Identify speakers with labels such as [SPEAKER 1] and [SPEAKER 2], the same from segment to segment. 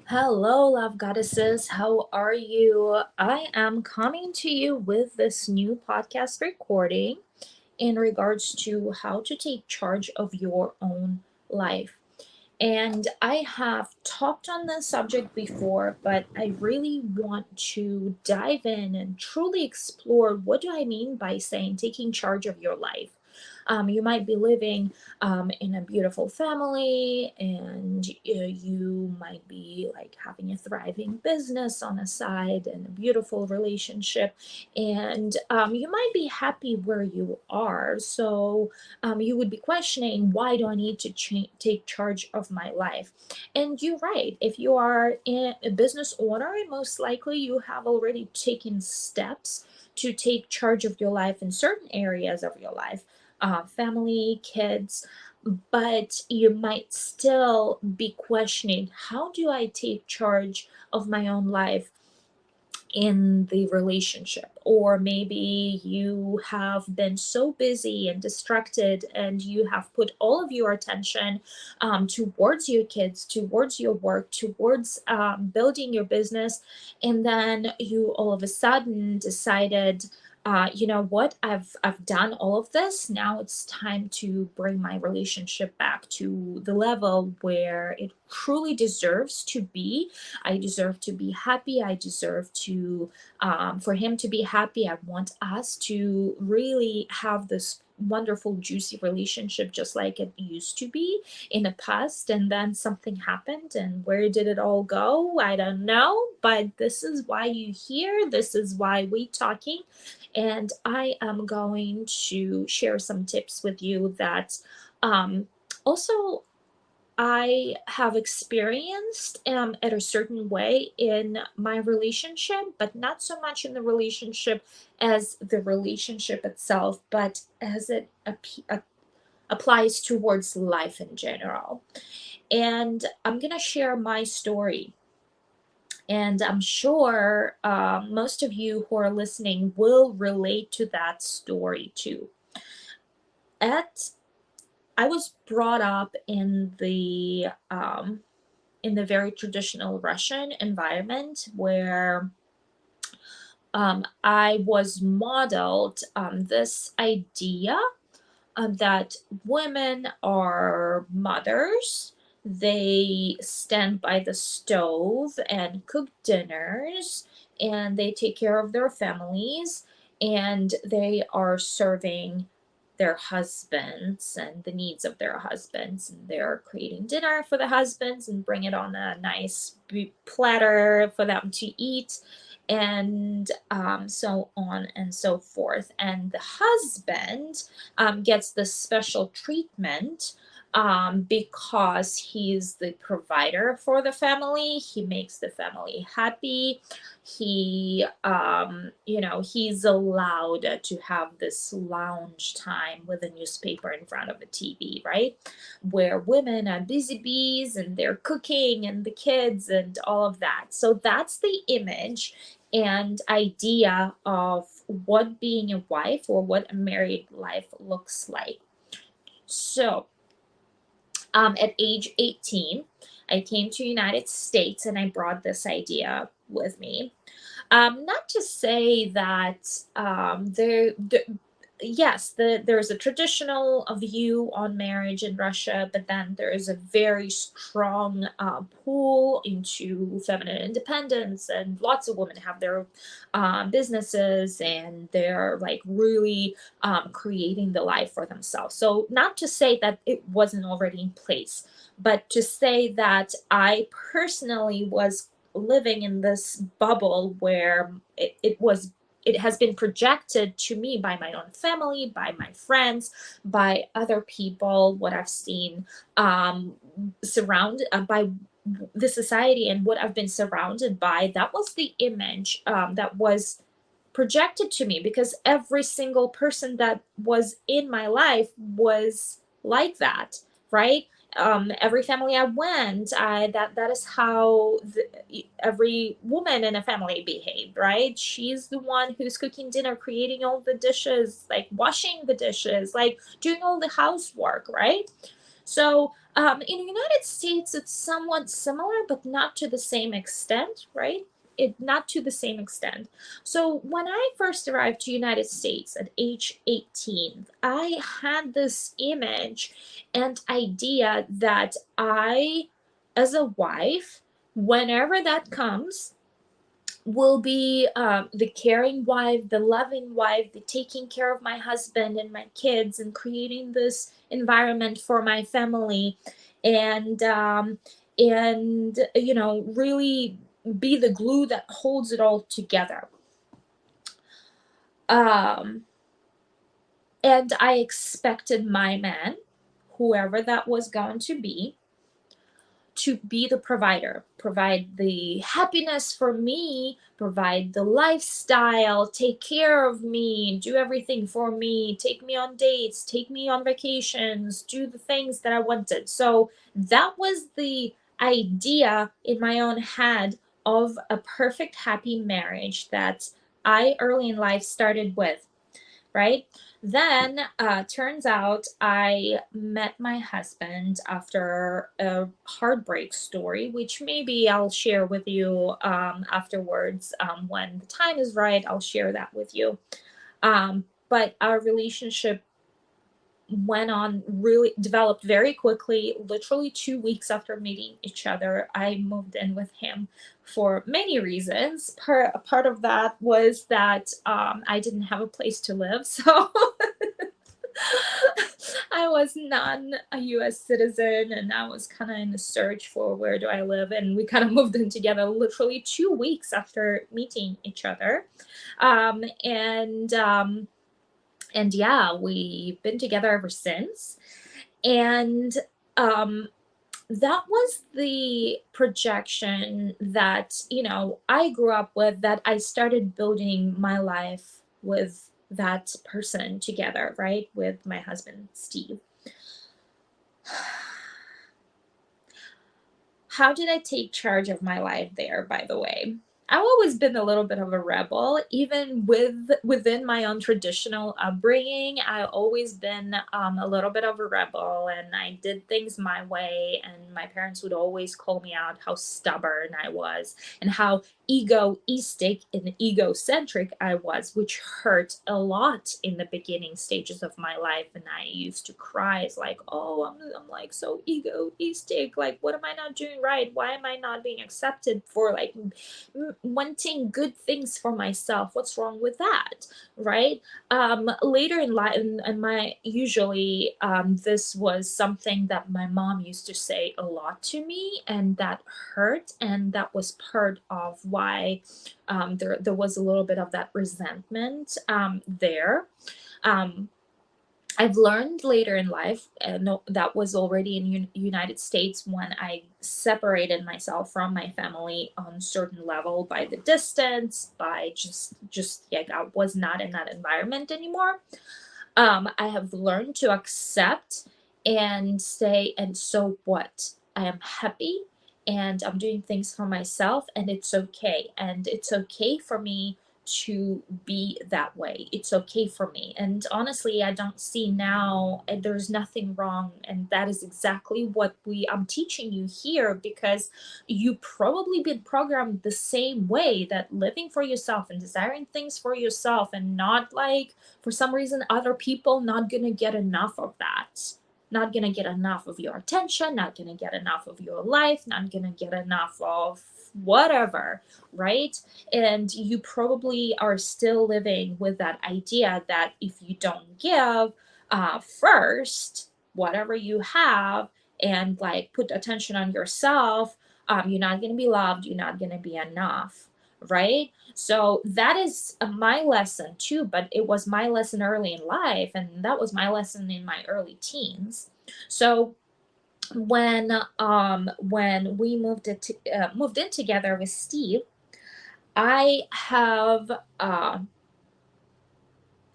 [SPEAKER 1] Hello, love goddesses. How are you? I am coming to you with this new podcast recording in regards to how to take charge of your own life. And I have talked on this subject before, but I really want to dive in and truly explore what do I mean by saying taking charge of your life. You might be living in a beautiful family, and you might be like having a thriving business on the side and a beautiful relationship, and you might be happy where you are. So you would be questioning, why do I need to take charge of my life? And you're right. If you are a business owner, most likely you have already taken steps to take charge of your life in certain areas of your life, family, kids, but you might still be questioning, how do I take charge of my own life in the relationship? Or maybe you have been so busy and distracted, and you have put all of your attention towards your kids, towards your work, towards building your business, and then you all of a sudden decided, you know what, I've done all of this. Now it's time to bring my relationship back to the level where it truly deserves to be. I deserve to be happy. I deserve to, for him to be happy. I want us to really have this wonderful, juicy relationship just like it used to be in the past. And then something happened, and where did it all go? I don't know. But this is why you hear. This is why we talking. And I am going to share some tips with you that also I have experienced at a certain way in my relationship, but not so much in the relationship as the relationship itself, but as it applies towards life in general. And I'm going to share my story. And I'm sure most of you who are listening will relate to that story too. At I was brought up in the very traditional Russian environment where I was modeled this idea that women are mothers. They stand by the stove and cook dinners, and they take care of their families, and they are serving their husbands and the needs of their husbands, and they're creating dinner for the husbands and bring it on a nice platter for them to eat, and so on and so forth. And the husband gets this special treatment because he's the provider for the family. He makes the family happy. He's allowed to have this lounge time with a newspaper in front of a TV, right? Where women are busy bees and they're cooking and the kids and all of that. So that's the image and idea of what being a wife or what a married life looks like. So, at age 18, I came to United States and I brought this idea with me. Not to say that yes, there's a traditional view on marriage in Russia, but then there is a very strong pull into feminine independence, and lots of women have their businesses, and they're like really creating the life for themselves. So, not to say that it wasn't already in place, but to say that I personally was living in this bubble where it has been projected to me by my own family, by my friends, by other people, what I've seen surrounded by the society and what I've been surrounded by. That was the image that was projected to me, because every single person that was in my life was like that, right? Every family I went, that is how every woman in a family behaved, right? She's the one who's cooking dinner, creating all the dishes, like washing the dishes, like doing all the housework, right? So In the United States, it's somewhat similar, but not to the same extent, right? It not to the same extent. So when I first arrived to United States at age 18, I had this image and idea that I, as a wife, whenever that comes, will be the caring wife, the loving wife, the taking care of my husband and my kids, and creating this environment for my family, and really be the glue that holds it all together. Um, and I expected my man, whoever that was going to be the provider, provide the happiness for me, provide the lifestyle, take care of me, do everything for me, take me on dates, take me on vacations, do the things that I wanted. So that was the idea in my own head of a perfect, happy marriage that I early in life started with, right? Then turns out I met my husband after a heartbreak story, which maybe I'll share with you afterwards. When the time is right, I'll share that with you. But our relationship went on, really developed very quickly. Literally 2 weeks after meeting each other, I moved in with him for many reasons. Part of that was that I didn't have a place to live, so I was not a US citizen, and I was kind of in the search for where do I live, and we kind of moved in together literally 2 weeks after meeting each other. Um, and um, and yeah, we've been together ever since. And um, that was the projection that, I grew up with, that I started building my life with that person together, right? With my husband, Steve. How did I take charge of my life there, by the way? I've always been a little bit of a rebel, even within my own traditional upbringing. I've always been a little bit of a rebel, and I did things my way. And my parents would always call me out how stubborn I was and how egoistic and egocentric I was, which hurt a lot in the beginning stages of my life. And I used to cry. It's like, oh, I'm like so egoistic. Like, what am I not doing right? Why am I not being accepted for like wanting good things for myself? What's wrong with that, right? Later in life, and my usually this was something that my mom used to say a lot to me, and that hurt, and that was part of why there was a little bit of that resentment there. Um, I've learned later in life, no, that was already in United States when I separated myself from my family on certain level by the distance, by just like I was not in that environment anymore. I have learned to accept and say, and so what? I am happy and I'm doing things for myself, and it's okay. And it's okay for me to be that way. It's okay for me. And honestly, I don't see now, and there's nothing wrong. And that is exactly what I'm teaching you here, because you probably been programmed the same way, that living for yourself and desiring things for yourself, and not like for some reason other people not gonna get enough of that, not gonna get enough of your attention, not gonna get enough of your life, not gonna get enough of whatever, right? And you probably are still living with that idea that if you don't give first whatever you have, and like put attention on yourself, you're not going to be loved, you're not going to be enough, right? So that is my lesson too, but it was my lesson early in life, and that was my lesson in my early teens. So when we moved in together with Steve, I have I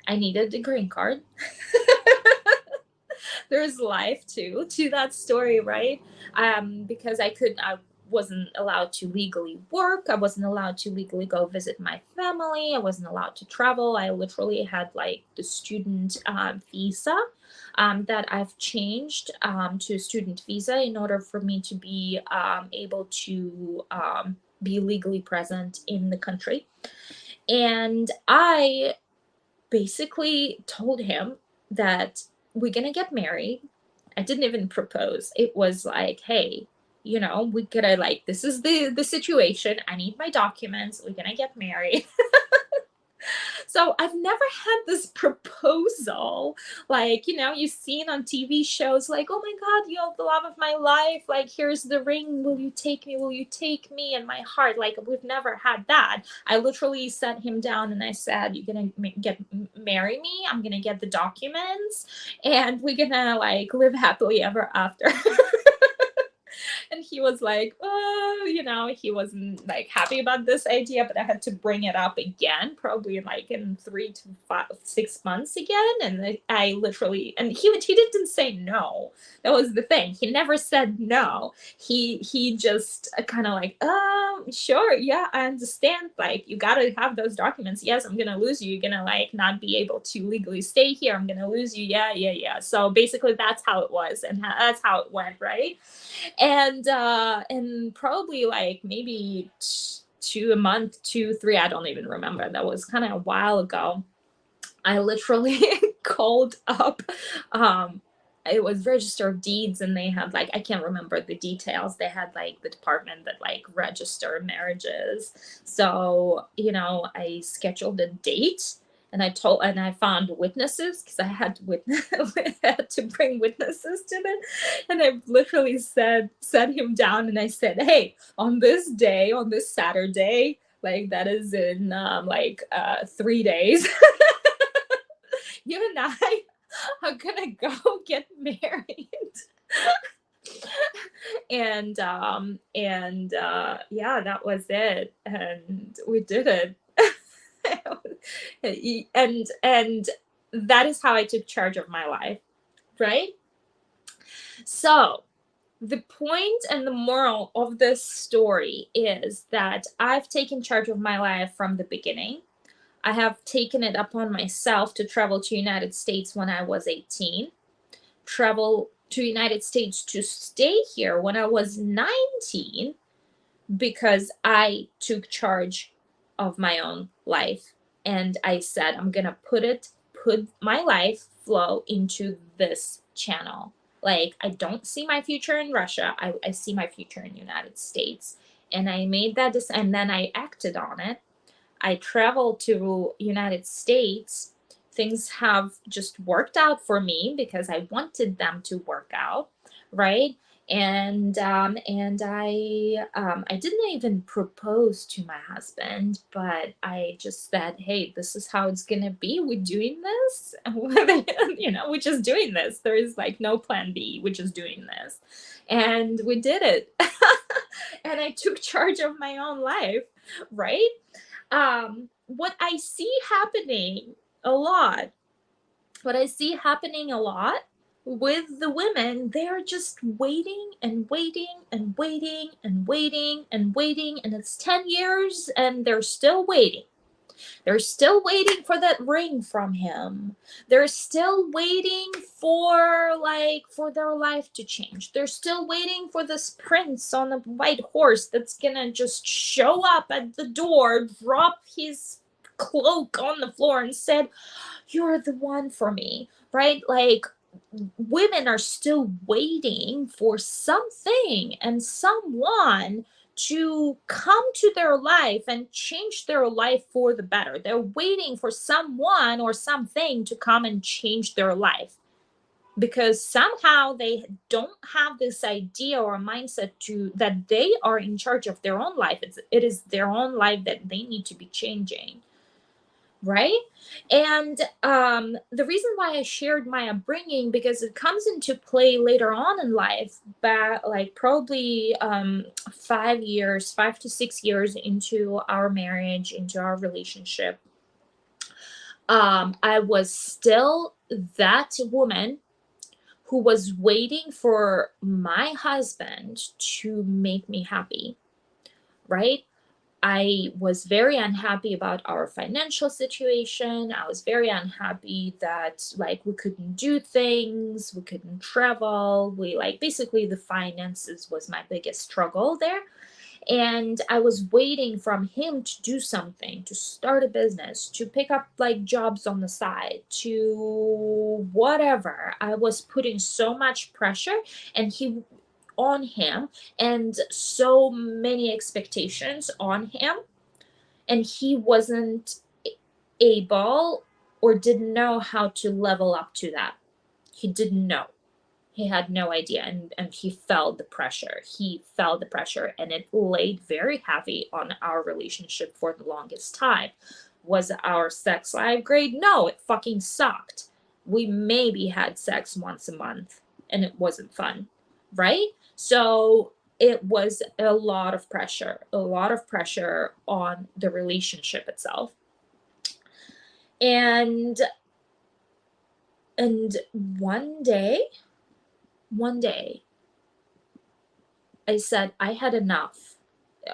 [SPEAKER 1] needed a green card. There's life too to that story, right? Because I wasn't allowed to legally work. I wasn't allowed to legally go visit my family. I wasn't allowed to travel. I literally had like the student visa. that I've changed to a student visa in order for me to be able to be legally present in the country. And I basically told him that we're gonna get married. I didn't even propose. It was like, hey, we gotta, like, this is the situation. I need my documents. We're gonna get married. So I've never had this proposal, like, you've seen on TV shows, like, oh my God, you're the love of my life. Like, here's the ring. Will you take me? Will you take me? And my heart, like, we've never had that. I literally sat him down and I said, you're going to marry me. I'm going to get the documents and we're going to, like, live happily ever after. And he was like, oh, he wasn't, like, happy about this idea, but I had to bring it up again, probably like in 3 to 6 months again. And I literally, and he didn't say no. That was the thing. He never said no. He just kind of like, sure, yeah, I understand. Like, you gotta have those documents. Yes, I'm gonna lose you. You're gonna, like, not be able to legally stay here. I'm gonna lose you. Yeah, yeah, yeah. So basically, that's how it was, and that's how it went, right? And probably like maybe 2 a month, 2 3, I don't even remember, that was kind of a while ago. I literally called up, um it was Register of Deeds, and they had, like, I can't remember the details, they had, like, the department that, like, register marriages. So I scheduled a date, and I found witnesses, because I had to had to bring witnesses to it. And I literally set him down and I said, hey, on this day, on this Saturday, like, that is in 3 days, you and I are gonna go get married. And yeah, that was it, and we did it. And that is how I took charge of my life, right? So the point and the moral of this story is that I've taken charge of my life from the beginning. I have taken it upon myself to travel to United States when I was 18, travel to United States to stay here when I was 19, because I took charge of my own life. And I said, I'm going to put my life flow into this channel. Like, I don't see my future in Russia. I see my future in the United States. And I made that decision, and then I acted on it. I traveled to United States. Things have just worked out for me because I wanted them to work out, right? And I didn't even propose to my husband, but I just said, hey, this is how it's gonna be. We're doing this. We're just doing this. There is, like, no plan B. We're just doing this. And we did it. And I took charge of my own life, right? What I see happening a lot, what I see happening a lot with the women, they're just waiting and waiting and waiting and waiting and waiting, and it's 10 years and they're still waiting. They're still waiting for that ring from him. They're still waiting for their life to change. They're still waiting for this prince on a white horse that's gonna just show up at the door, drop his cloak on the floor and said, "You're the one for me." Right? Like, women are still waiting for something and someone to come to their life and change their life for the better. They're waiting for someone or something to come and change their life, because somehow they don't have this idea or mindset to that they are in charge of their own life. It is their own life that they need to be changing, right? And the reason why I shared my upbringing, because it comes into play later on in life, but like probably 5 years, 5 to 6 years into our marriage, into our relationship, I was still that woman who was waiting for my husband to make me happy, right? I was very unhappy about our financial situation. I was very unhappy that like we couldn't do things, we couldn't travel. We like basically the finances was my biggest struggle there. And I was waiting from him to do something, to start a business, to pick up like jobs on the side, to whatever. I was putting so much pressure and he on him and so many expectations on him, and he wasn't able or didn't know how to level up to that. He didn't know. He had no idea, and he felt the pressure. He felt the pressure, and it laid very heavy on our relationship for the longest time. Was our sex life great? No, it fucking sucked. We maybe had sex once a month, and it wasn't fun, right? So it was a lot of pressure on the relationship itself. And and one day I said I had enough.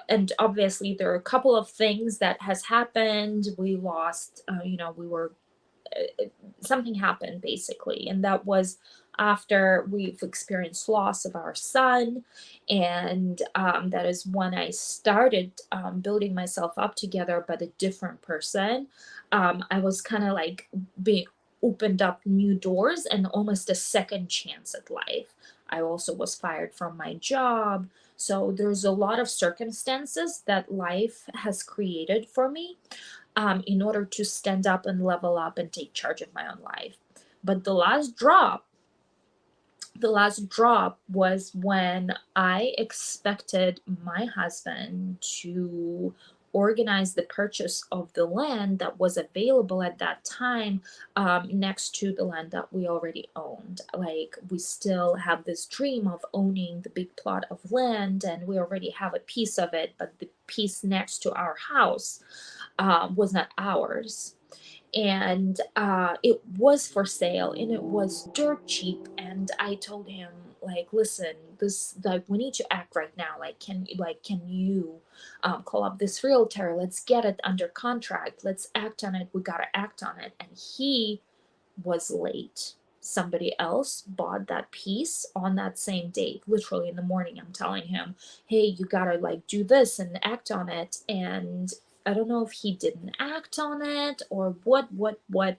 [SPEAKER 1] And obviously there are a couple of things that has happened. We lost, we were something happened basically, and that was after we've experienced loss of our son. And that is when I started building myself up together, but a different person. I was kind of like being opened up new doors and almost a second chance at life. I also was fired from my job. So there's a lot of circumstances that life has created for me in order to stand up and level up and take charge of my own life. But the last drop was when I expected my husband to organize the purchase of the land that was available at that time, next to the land that we already owned. Like, we still have this dream of owning the big plot of land, and we already have a piece of it, but the piece next to our house was not ours. And it was for sale, and it was dirt cheap. And I told him, like, listen, this, like, we need to act right now. Like, can you call up this realtor? Let's get it under contract. Let's act on it. We gotta act on it. And he was late. Somebody else bought that piece on that same date. Literally in the morning, I'm telling him, hey, you gotta like do this and act on it. And I don't know if he didn't act on it or what, but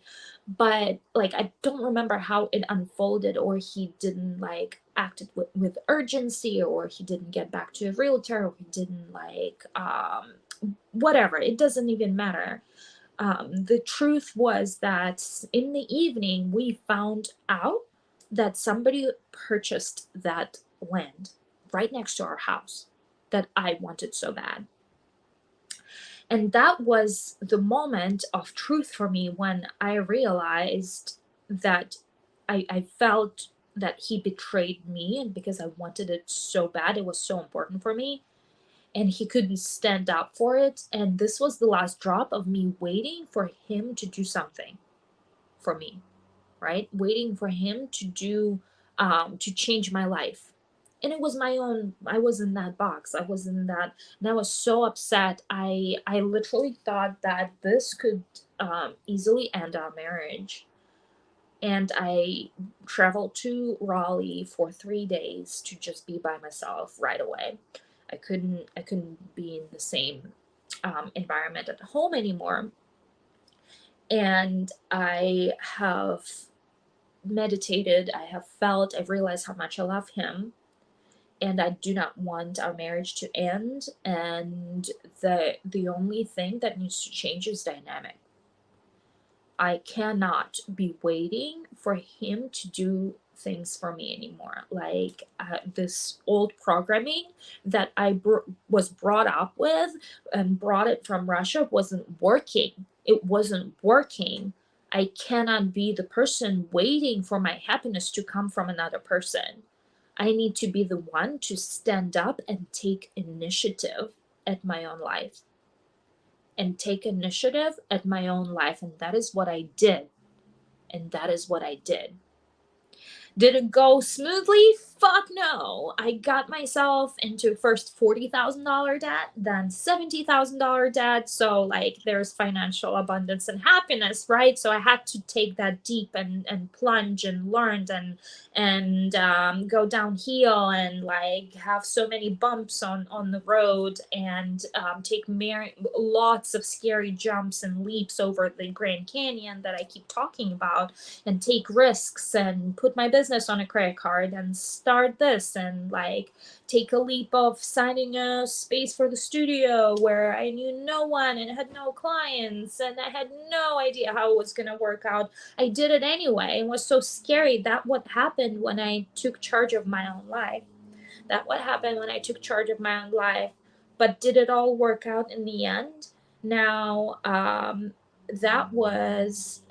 [SPEAKER 1] like I don't remember how it unfolded, or he didn't like act it with urgency, or he didn't get back to a realtor, or he didn't like whatever. It doesn't even matter. The truth was that in the evening we found out that somebody purchased that land right next to our house that I wanted so bad. And that was the moment of truth for me when I realized that I felt that he betrayed me, and because I wanted it so bad, it was so important for me, and he couldn't stand up for it. And this was the last drop of me waiting for him to do something for me, right? Waiting for him to do, to change my life. And it was my own, I was in that box. I was in that, and I was so upset. I literally thought that this could easily end our marriage. And I traveled to Raleigh for 3 days to just be by myself right away. I couldn't be in the same environment at home anymore. And I have meditated, I have felt, I've realized how much I love him, and I do not want our marriage to end. And the only thing that needs to change is dynamic. I cannot be waiting for him to do things for me anymore. Like this old programming that I was brought up with and brought it from Russia wasn't working. It wasn't working. I cannot be the person waiting for my happiness to come from another person. I need to be the one to stand up and take initiative at my own life and take initiative at my own life. And that is what I did. And that is what I did. Did it go smoothly? fuck no. I got myself into first $40,000 debt, then $70,000 debt. So like there's financial abundance and happiness, right? So I had to take that deep and plunge and learn and go downhill and like have so many bumps on the road and take lots of scary jumps and leaps over the Grand Canyon that I keep talking about, and take risks and put my business on a credit card and start this and like take a leap of signing a space for the studio where I knew no one and had no clients and I had no idea how it was going to work out. I did it anyway and was so scary. That what happened when I took charge of my own life. That what happened when I took charge of my own life. But did it all work out in the end? Now, that was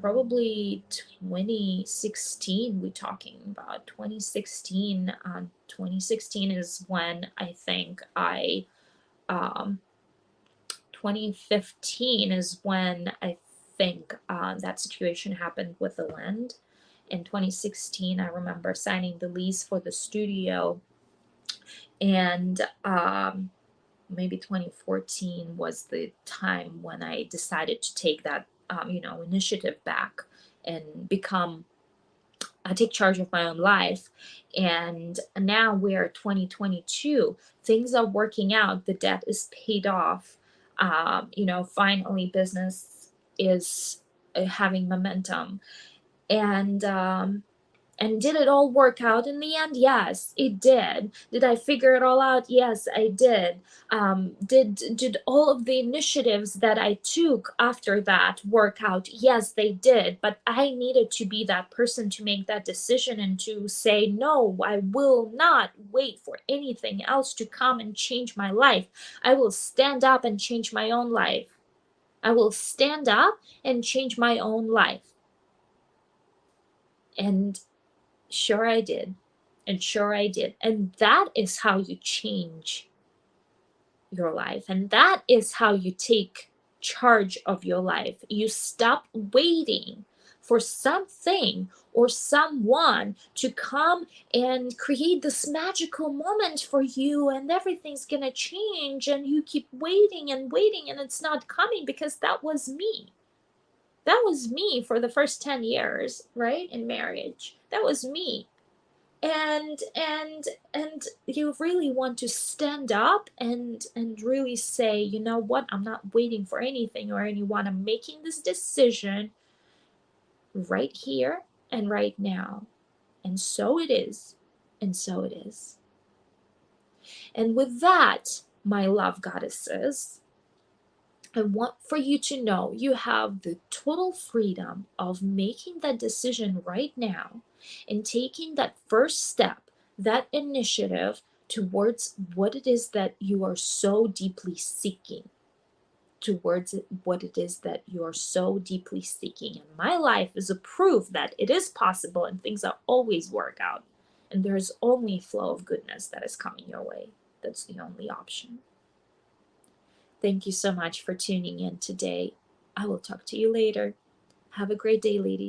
[SPEAKER 1] probably 2016. We're talking about 2016. 2016 is when I think um, 2015 is when I think that situation happened with the land. In 2016, I remember signing the lease for the studio, and maybe 2014 was the time when I decided to take that initiative back and become take charge of my own life. And now we're 2022. Things are working out. The debt is paid off. Finally, business is having momentum. And did it all work out in the end? Yes, it did. Did I figure it all out? Yes, I did. Did all of the initiatives that I took after that work out? Yes, they did. But I needed to be that person to make that decision and to say, no, I will not wait for anything else to come and change my life. I will stand up and change my own life. I will stand up and change my own life. And sure I did. And sure I did. And that is how you change your life. And that is how you take charge of your life. You stop waiting for something or someone to come and create this magical moment for you and everything's gonna change, and you keep waiting and waiting and it's not coming, because that was me. That was me for the first 10 years, right? In marriage. That was me. And you really want to stand up and really say, you know what, I'm not waiting for anything or anyone. I'm making this decision right here and right now. And so it is. And so it is. And with that, my love goddesses, I want for you to know you have the total freedom of making that decision right now and taking that first step, that initiative towards what it is that you are so deeply seeking. Towards what it is that you are so deeply seeking. And my life is a proof that it is possible and things are always work out. And there is only flow of goodness that is coming your way. That's the only option. Thank you so much for tuning in today. I will talk to you later. Have a great day, ladies.